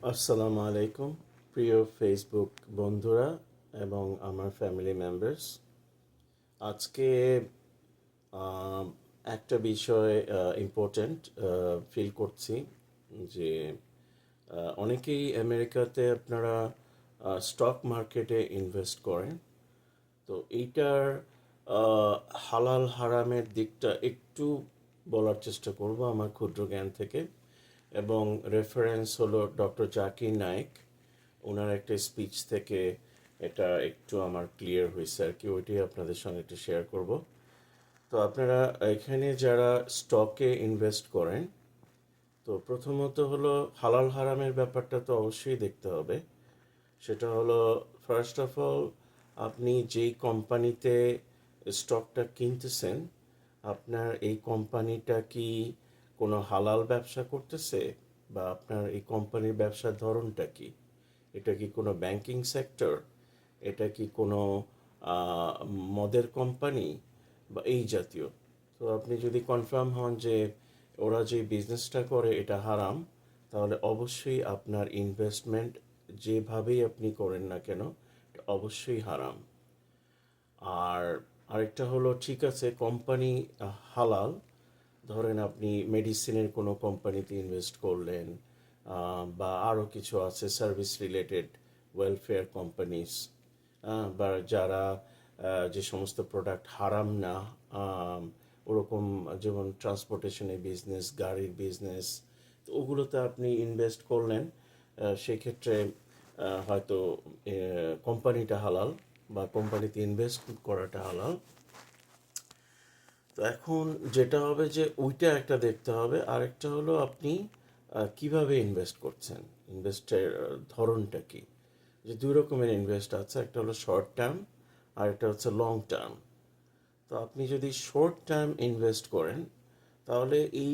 আসসালামু আলাইকুম প্রিয় ফেসবুক বন্ধুরা এবং আমার ফ্যামিলি মেম্বার্স। আজকে আহ, একটা বিষয় ইম্পর্ট্যান্ট ফিল করছি যে অনেকেই আমেরিকাতে আপনারা স্টক মার্কেটে ইনভেস্ট করেন। তো এইটার আহ, হালাল হারামের দিকটা একটু বলার চেষ্টা করব আমার ক্ষুদ্র জ্ঞান থেকে, এবং রেফারেন্স হলো ডক্টর জাকির নায়েক, ওনার একটা স্পিচ থেকে এটা একটু আমার ক্লিয়ার হয়েছে আর কি, ওইটাই আপনাদের সঙ্গে একটু শেয়ার করব। তো আপনারা এখানে যারা স্টকে ইনভেস্ট করেন, তো প্রথমত হলো হালাল হারামের ব্যাপারটা তো অবশ্যই দেখতে হবে। সেটা হলো, ফার্স্ট অফ অল, আপনি যেই কোম্পানিতে স্টকটা কিনতেছেন, আপনার এই কোম্পানিটা কি কোনো হালাল ব্যবসা করতেছে, বা আপনার এই কোম্পানির ব্যবসার ধরনটা কি? এটা কি কোনো ব্যাংকিং সেক্টর? এটা কি কোনো আহ, মদের কোম্পানি বা এই জাতীয়? তো আপনি যদি কনফার্ম হন যে ওরা যে বিজনেসটা করে এটা হারাম, তাহলে অবশ্যই আপনার ইনভেস্টমেন্ট যেভাবেই আপনি করেন না কেন, এটা অবশ্যই হারাম। আর আরেকটা হলো, ঠিক আছে কোম্পানি হালাল, ধরেন আপনি মেডিসিনের কোনো কোম্পানিতে ইনভেস্ট করলেন, বা আরও কিছু আছে সার্ভিস রিলেটেড, ওয়েলফেয়ার কোম্পানিজ, বা যারা যে সমস্ত প্রোডাক্ট হারাম না, আম, ওরকম, যেমন ট্রান্সপোর্টেশনের বিজনেস, গাড়ির বিজনেস, তো ওগুলোতে আপনি ইনভেস্ট করলেন। সেক্ষেত্রে হয়তো কোম্পানিটা হালাল বা কোম্পানিতে ইনভেস্ট করাটা হালাল। তো এখন যেটা হবে যে ওইটা একটা দেখতে হবে, আরেকটা হলো আপনি কিভাবে ইনভেস্ট করছেন, ইনভেস্টের ধরনটা কি। যে দুই রকমের ইনভেস্ট আছে, একটা হলো শর্ট টার্ম আর একটা হচ্ছে লং টার্ম। তো আপনি যদি শর্ট টার্ম ইনভেস্ট করেন, তাহলে এই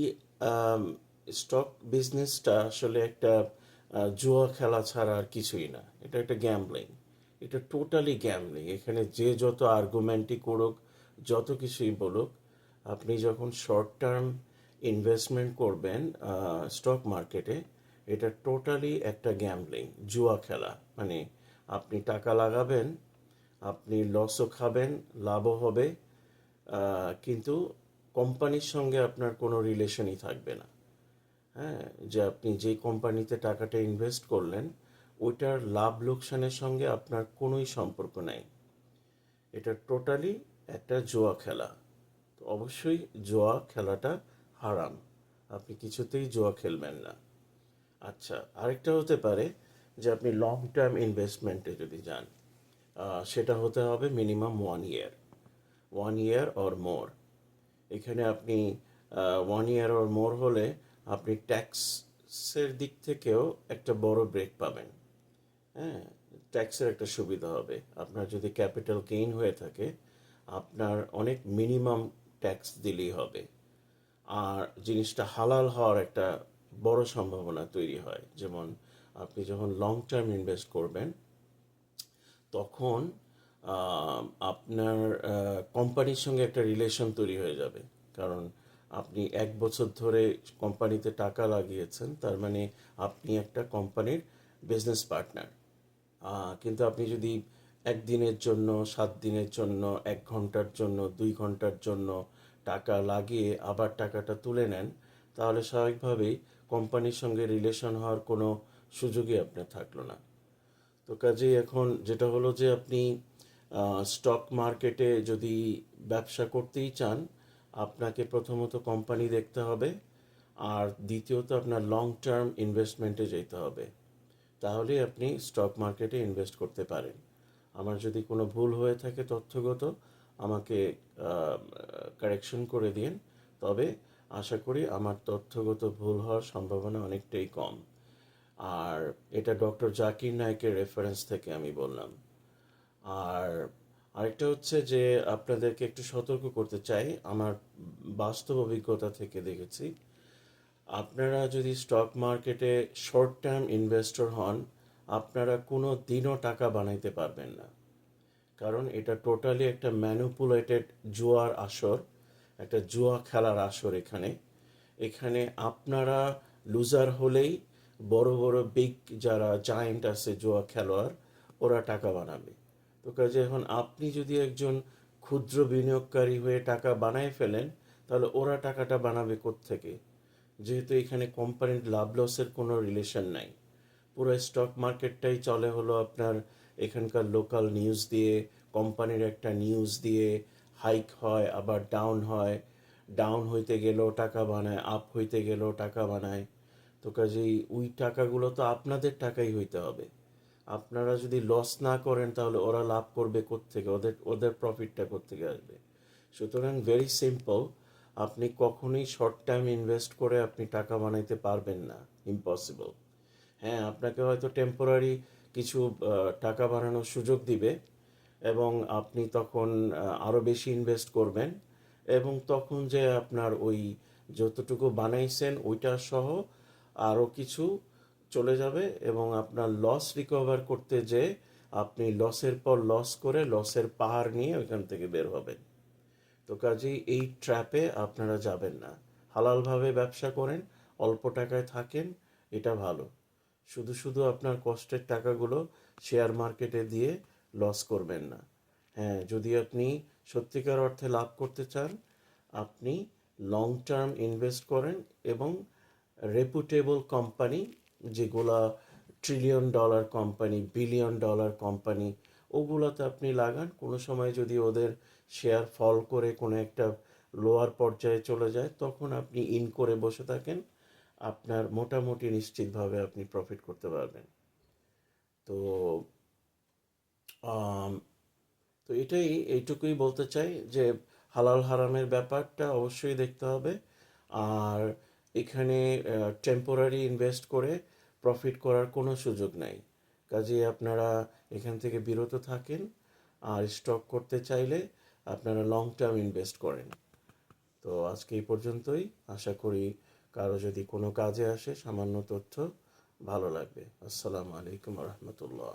স্টক বিজনেসটা আসলে একটা জুয়া খেলা ছাড়া আর কিছুই না। এটা একটা গ্যাম্বলিং, এটা টোটালি গ্যাম্বলিং। এখানে যে যত আর্গুমেন্টই করুক, যত কিছুই বলুক, আপনি যখন শর্ট টার্ম ইনভেস্টমেন্ট করবেন স্টক মার্কেটে, এটা টোটালি একটা গ্যাম্বলিং, জুয়া খেলা। মানে আপনি টাকা লাগাবেন, আপনি লসও খাবেন, লাভও হবে, কিন্তু কোম্পানির সঙ্গে আপনার কোনো রিলেশনই থাকবে না। হ্যাঁ, যে আপনি যেই কোম্পানিতে টাকাটা ইনভেস্ট করলেন, ওইটার লাভ লোকসানের সঙ্গে আপনার কোনোই সম্পর্ক নাই। এটা টোটালি একটা জুয়া খেলা। তো অবশ্যই জুয়া খেলাটা হারাম, আপনি কিছুতেই জুয়া খেলবেন না। আচ্ছা, আরেকটা হতে পারে যে আপনি লং টার্ম ইনভেস্টমেন্টে যদি যান, সেটা হতে হবে minimum 1 year, 1 year or more. এখানে আপনি 1 ইয়ার অর মোর হলে আপনি ট্যাক্সের দিক থেকেও একটা বড় ব্রেক পাবেন। হ্যাঁ, ট্যাক্সের একটা সুবিধা হবে। আপনার যদি ক্যাপিটাল গেইন হয়ে থাকে, আপনার অনেক মিনিমাম ট্যাক্স দিলেই হবে। আর জিনিসটা হালাল হওয়ার একটা বড় সম্ভাবনা তৈরি হয়। যেমন আপনি যখন লং টার্ম ইনভেস্ট করবেন, তখন আহ, আপনার কোম্পানির সঙ্গে একটা রিলেশন তৈরি হয়ে যাবে। কারণ আপনি 1 বছর ধরে কোম্পানিতে টাকা লাগিয়েছেন, তার মানে আপনি একটা কোম্পানির বিজনেস পার্টনার। কিন্তু আপনি যদি 1 দিনের জন্য, 7 দিনের জন্য, 1 ঘন্টার জন্য, 2 ঘন্টার জন্য টাকা লাগিয়ে আবার টাকাটা তুলে নেন, তাহলে স্বাভাবিকভাবেই কোম্পানির সঙ্গে রিলেশন হওয়ার কোনো সুযোগই আপনার থাকলো না। তো কাজেই এখন যেটা হলো যে আপনি স্টক মার্কেটে যদি ব্যবসা করতেই চান, আপনাকে প্রথমত কোম্পানি দেখতে হবে, আর দ্বিতীয়ত আপনার লং টার্ম ইনভেস্টমেন্টে যেতে হবে। তাহলে আপনি স্টক মার্কেটে ইনভেস্ট করতে পারেন। আমার যদি কোনো ভুল হয়ে থাকে তথ্যগত, আমাকে কারেকশন করে দিন। তবে আশা করি আমার তথ্যগত ভুল হওয়ার সম্ভাবনা অনেকটাই কম। আর এটা ডক্টর জাকির নায়েকের রেফারেন্স থেকে আমি বললাম। আর আরেকটা হচ্ছে যে আপনাদেরকে একটু সতর্ক করতে চাই, আমার বাস্তব অভিজ্ঞতা থেকে দেখেছি, আপনারা যদি স্টক মার্কেটে শর্ট টার্ম ইনভেস্টর হন, আপনারা কোনো দিনও টাকা বানাইতে পারবেন না। কারণ এটা টোটালি একটা ম্যানুপুলেটেড জুয়ার আসর, একটা জুয়া খেলার আসর। এখানে এখানে আপনারা লুজার হলেই বড় বড় বিগ যারা জায়েন্ট আছে জুয়া খেলোয়াড়, ওরা টাকা বানাবে। তো কাজে এখন আপনি যদি একজন ক্ষুদ্র বিনিয়োগকারী হয়ে টাকা বানায় ফেলেন, তাহলে ওরা টাকাটা বানাবে কোত্থেকে? যেহেতু এখানে কোম্পানির লাভ লসের কোনো রিলেশন নাই। পুরো স্টক মার্কেটটাই চলে হলো আপনার এখানকার লোকাল নিউজ দিয়ে, কোম্পানির একটা নিউজ দিয়ে হাইক হয় আবার ডাউন হয়, ডাউন হইতে গেলেও টাকা বানায়, আপ হইতে গেলেও টাকা বানায়। তো কাজেই ওই টাকাগুলো তো আপনাদের টাকাই হইতে হবে। আপনারা যদি লস না করেন তাহলে ওরা লাভ করবে কোত্থেকে? ওদের ওদের প্রফিটটা কোত্থেকে আসবে? সুতরাং ভেরি সিম্পল, আপনি কখনোই শর্ট টাইম ইনভেস্ট করে আপনি টাকা বানাইতে পারবেন না, ইম্পসিবল। হ্যাঁ, আপনাকে হয়তো টেম্পোরারি কিছু টাকা বানানোর সুযোগ দিবে, এবং আপনি তখন আরও বেশি ইনভেস্ট করবেন, এবং তখন যে আপনার ওই যতটুকু বানাইছেন ওইটা সহ আরও কিছু চলে যাবে, এবং আপনার লস রিকভার করতে যে আপনি লসের পর লস করে লসের পাহাড় নিয়ে ওইখান থেকে বের হবেন। তো কাজেই এই ট্র্যাপে আপনারা যাবেন না। হালালভাবে ব্যবসা করেন, অল্প টাকায় থাকেন, এটা ভালো। শুধু শুধু আপনার কষ্টের টাকাগুলো শেয়ার মার্কেটে দিয়ে লস করবেন না। হ্যাঁ, যদি আপনি সত্যিকার অর্থে লাভ করতে চান, আপনি লং টার্ম ইনভেস্ট করেন, এবং রেপুটেবল কোম্পানি, যেগুলা trillion dollar company, billion dollar company, ওগুলোতে আপনি লাগান। কোনো সময় যদি ওদের শেয়ার ফল করে কোনো একটা লোয়ার পর্যায়ে চলে যায়, তখন আপনি ইন করে বসে থাকেন, আপনার মোটামুটি নিশ্চিতভাবে আপনি প্রফিট করতে পারবেন। তো আম, তো এইটুকুই বলতে চাই যে হালাল হারামের ব্যাপারটা অবশ্যই দেখতে হবে। আর এখানে টেম্পোরারি ইনভেস্ট করে প্রফিট করার কোনো সুযোগ নাই। কাজেই আপনারা এখান থেকে বিরত থাকেন। আর স্টক করতে চাইলে আপনারা লং টার্ম ইনভেস্ট করেন। তো আজকে এই পর্যন্তই। আশা করি কারো যদি কোনো কাজে আসে সামান্য তথ্য ভালো লাগবে। আসসালামু আলাইকুম রহমতুল্লাহ।